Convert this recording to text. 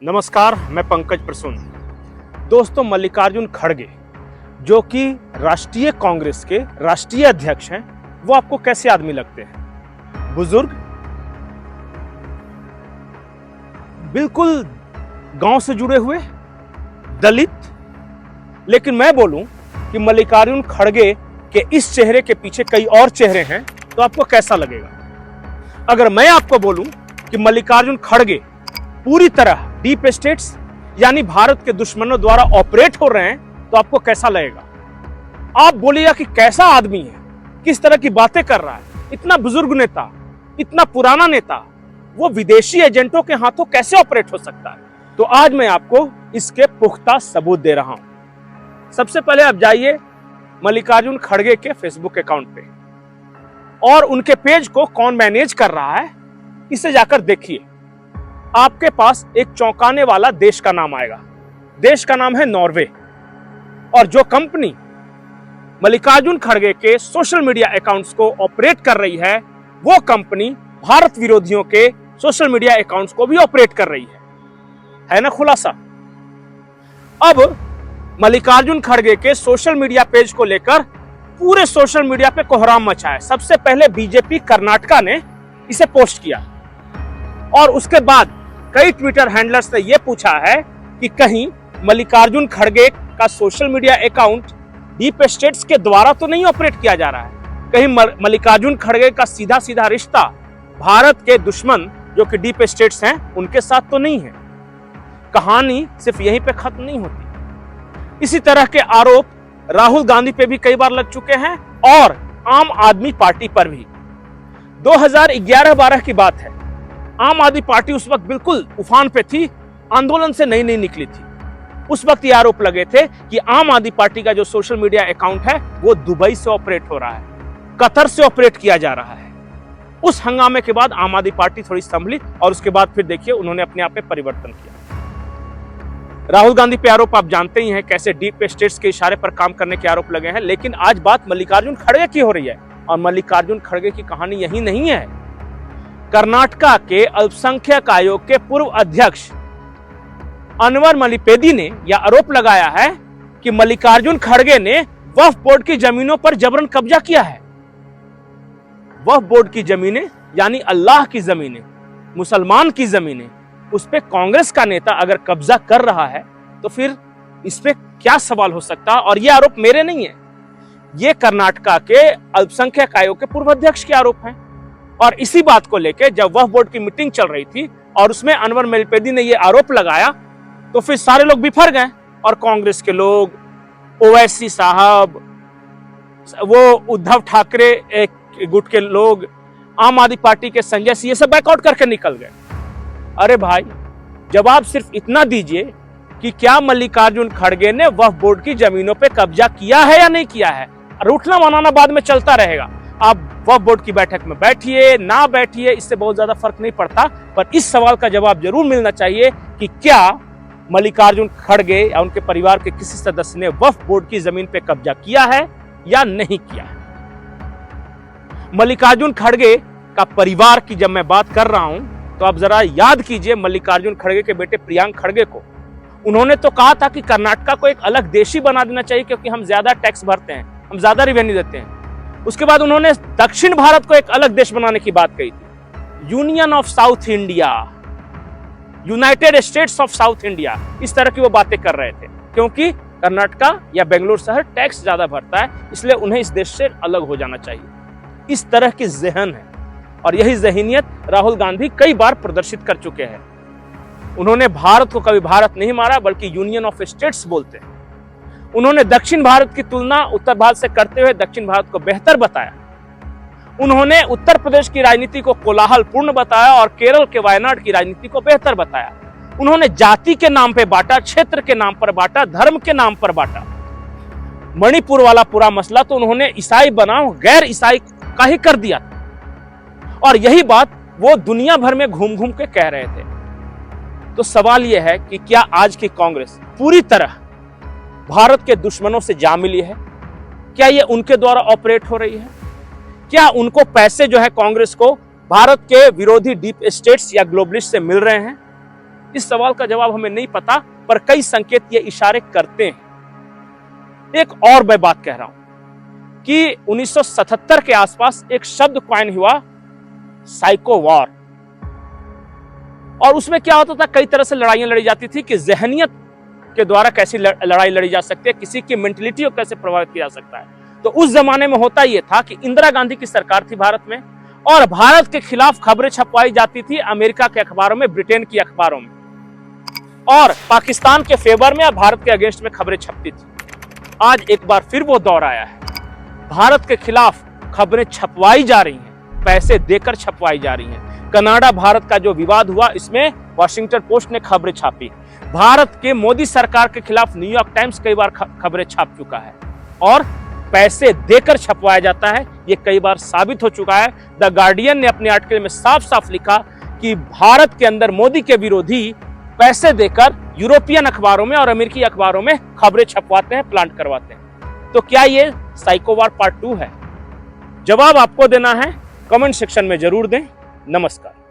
नमस्कार, मैं पंकज प्रसून। दोस्तों, मल्लिकार्जुन खड़गे जो कि राष्ट्रीय कांग्रेस के राष्ट्रीय अध्यक्ष हैं, वो आपको कैसे आदमी लगते हैं? बुजुर्ग, बिल्कुल गांव से जुड़े हुए, दलित। लेकिन मैं बोलूं कि मल्लिकार्जुन खड़गे के इस चेहरे के पीछे कई और चेहरे हैं, तो आपको कैसा लगेगा? अगर मैं आपको बोलूं कि मल्लिकार्जुन खड़गे पूरी तरह डीप स्टेट्स यानी भारत के दुश्मनों द्वारा ऑपरेट हो रहे हैं, तो आपको कैसा लगेगा? आप बोलिएगा कि कैसा आदमी है, किस तरह की बातें कर रहा है, इतना बुजुर्ग नेता, इतना पुराना नेता, वो विदेशी एजेंटों के हाथों कैसे ऑपरेट हो सकता है? तो आज मैं आपको इसके पुख्ता सबूत दे रहा हूं। सबसे पहले आप जाइए मल्लिकार्जुन खड़गे के फेसबुक अकाउंट पे और उनके पेज को कौन मैनेज कर रहा है, इसे जाकर देखिए। आपके पास एक चौंकाने वाला देश का नाम आएगा। देश का नाम है नॉर्वे। और जो कंपनी मल्लिकार्जुन खड़गे के सोशल मीडिया अकाउंट्स को ऑपरेट कर रही है, वो कंपनी भारत विरोधियों के सोशल मीडिया अकाउंट्स को भी ऑपरेट कर रही है ना खुलासा? अब मल्लिकार्जुन खड़गे के सोशल मीडिया पेज को लेकर पूरे सोशल मीडिया पे कोहराम मचा है। सबसे पहले बीजेपी कर्नाटका ने इसे पोस्ट किया और उसके बाद कई ट्विटर हैंडलर्स ने यह पूछा है कि कहीं मल्लिकार्जुन खड़गे का social media account deep states के द्वारा तो नहीं ऑपरेट किया जा रहा है, कहीं मल्लिकार्जुन खड़गे का सीधा सीधा रिश्ता भारत के दुश्मन जो कि डीप स्टेट्स हैं उनके साथ तो नहीं है। कहानी सिर्फ यहीं पे खत्म नहीं होती। इसी तरह के आरोप राहुल गांधी पे भी कई बार लग चुके हैं और आम आदमी पार्टी पर भी। 2011-12 की बात है। आम आदमी पार्टी उस वक्त बिल्कुल उफान पे थी, आंदोलन से नई निकली थी। उस वक्त ये आरोप लगे थे कि आम आदमी पार्टी का जो सोशल मीडिया अकाउंट है वो दुबई से ऑपरेट हो रहा है, कतर से ऑपरेट किया जा रहा है। उस हंगामे के बाद आम आदमी पार्टी थोड़ी संभली और उसके बाद फिर देखिए उन्होंने अपने आप में परिवर्तन किया। राहुल गांधी पे आरोप आप जानते ही हैं, कैसे डीप स्टेट्स के इशारे पर काम करने के आरोप लगे हैं। लेकिन आज बात मल्लिकार्जुन खड़गे की हो रही है और मल्लिकार्जुन खड़गे की कहानी यही नहीं है। कर्नाटका के अल्पसंख्यक आयोग के पूर्व अध्यक्ष अनवर मलिपेदी ने यह आरोप लगाया है कि मल्लिकार्जुन खड़गे ने वक्फ बोर्ड की जमीनों पर जबरन कब्जा किया है। वक्फ बोर्ड की जमीनें यानी अल्लाह की जमीनें, मुसलमान की जमीनें, उस पे कांग्रेस का नेता अगर कब्जा कर रहा है तो फिर इस पे क्या सवाल हो सकता है? और ये आरोप मेरे नहीं है, ये कर्नाटका के अल्पसंख्यक आयोग के पूर्व अध्यक्ष के आरोप हैं। और इसी बात को लेकर जब वक्फ बोर्ड की मीटिंग चल रही थी और उसमें अनवर मलिपेदी ने यह आरोप लगाया, तो फिर सारे लोग बिफर गए और कांग्रेस के लोग, ओवैसी साहब, वो उद्धव ठाकरे गुट के लोग, आम आदमी पार्टी के संजय सिंह, ये सब बैकआउट करके निकल गए। अरे भाई, जवाब सिर्फ इतना दीजिए कि क्या मल्लिकार्जुन खड़गे ने वक्फ बोर्ड की जमीनों पे कब्जा किया है या नहीं किया है? रूठना मनाना बाद में चलता रहेगा। आप वक्फ बोर्ड की बैठक में बैठिए ना बैठिए, इससे बहुत ज्यादा फर्क नहीं पड़ता, पर इस सवाल का जवाब जरूर मिलना चाहिए कि क्या मल्लिकार्जुन खड़गे या उनके परिवार के किसी सदस्य ने वक्फ बोर्ड की जमीन पे कब्जा किया है या नहीं किया है। मल्लिकार्जुन खड़गे का परिवार की जब मैं बात कर रहा हूं तो आप जरा याद कीजिए मल्लिकार्जुन खड़गे के बेटे प्रियांक खड़गे को। उन्होंने तो कहा था कि कर्नाटका को एक अलग देश ही बना देना चाहिए क्योंकि हम ज्यादा टैक्स भरते हैं, हम ज्यादा रेवेन्यू देते हैं। उसके बाद उन्होंने दक्षिण भारत को एक अलग देश बनाने की बात कही थी, union of south India, United states of south India, इस तरह की वो बातें कर रहे थे क्योंकि कर्नाटका या बेंगलुरु शहर टैक्स ज्यादा भरता है, इसलिए उन्हें इस देश से अलग हो जाना चाहिए। इस तरह की ज़हन है और यही ज़हनियत राहुल गांधी कई बार प्रदर्शित कर चुके हैं। उन्होंने भारत को कभी भारत नहीं मारा बल्कि यूनियन ऑफ स्टेट्स बोलते हैं। उन्होंने दक्षिण भारत की तुलना उत्तर भारत से करते हुए दक्षिण भारत को बेहतर बताया। उन्होंने उत्तर प्रदेश की राजनीति को कोलाहलपूर्ण बताया और केरल के वायनाड की राजनीति को बेहतर बताया। उन्होंने जाति के नाम पे बांटा, क्षेत्र के नाम पर बांटा, धर्म के नाम पर बांटा। मणिपुर वाला पूरा मसला तो उन्होंने ईसाई बनाम गैर ईसाई का ही कर दिया था और यही बात वो दुनिया भर में घूम घूम के कह रहे थे। तो सवाल यह है कि क्या आज की कांग्रेस पूरी तरह भारत के दुश्मनों से जा मिली है? क्या ये उनके द्वारा ऑपरेट हो रही है? क्या उनको पैसे जो है कांग्रेस को भारत के विरोधी डीप स्टेट्स या ग्लोबलिस्ट से मिल रहे हैं? इस सवाल का जवाब हमें नहीं पता, पर कई संकेत ये इशारे करते हैं। एक और मैं बात कह रहा हूं कि 1977 के आसपास एक शब्द कॉइन हुआ, साइको वॉर। और उसमें क्या होता था, कई तरह से लड़ाइयां लड़ी जाती थी कि जहनियत के द्वारा कैसी लड़ाई लड़ी जा सकती है, किसी की मेंटलिटी को कैसे प्रभावित किया जा सकता है। तो उस जमाने में होता यह था कि इंदिरा गांधी की सरकार थी भारत में, और भारत के खिलाफ खबरें छपवाई जाती थी अमेरिका के अखबारों में, ब्रिटेन की अखबारों में, और पाकिस्तान के फेवर में या भारत के अगेंस्ट में खबरें छपती थी। आज एक बार फिर वो दौर आया है, भारत के खिलाफ खबरें छपवाई जा रही हैं, पैसे देकर छपवाई जा रही हैं। कनाडा भारत का जो विवाद हुआ, इसमें वॉशिंगटन पोस्ट ने खबरें छापी। भारत के मोदी सरकार के खिलाफ न्यूयॉर्क टाइम्स कई बार खबरें छाप चुका है, और पैसे देकर छपवाया जाता है, ये कई बार साबित हो चुका है। द गार्डियन ने अपने आर्टिकल में साफ साफ लिखा कि भारत के अंदर मोदी के विरोधी पैसे देकर यूरोपियन अखबारों में और अमेरिकी अखबारों में खबरें छपवाते हैं, प्लांट करवाते हैं। तो क्या ये साइको वॉर पार्ट 2 है? जवाब आपको देना है, कमेंट सेक्शन में जरूर दें। नमस्कार।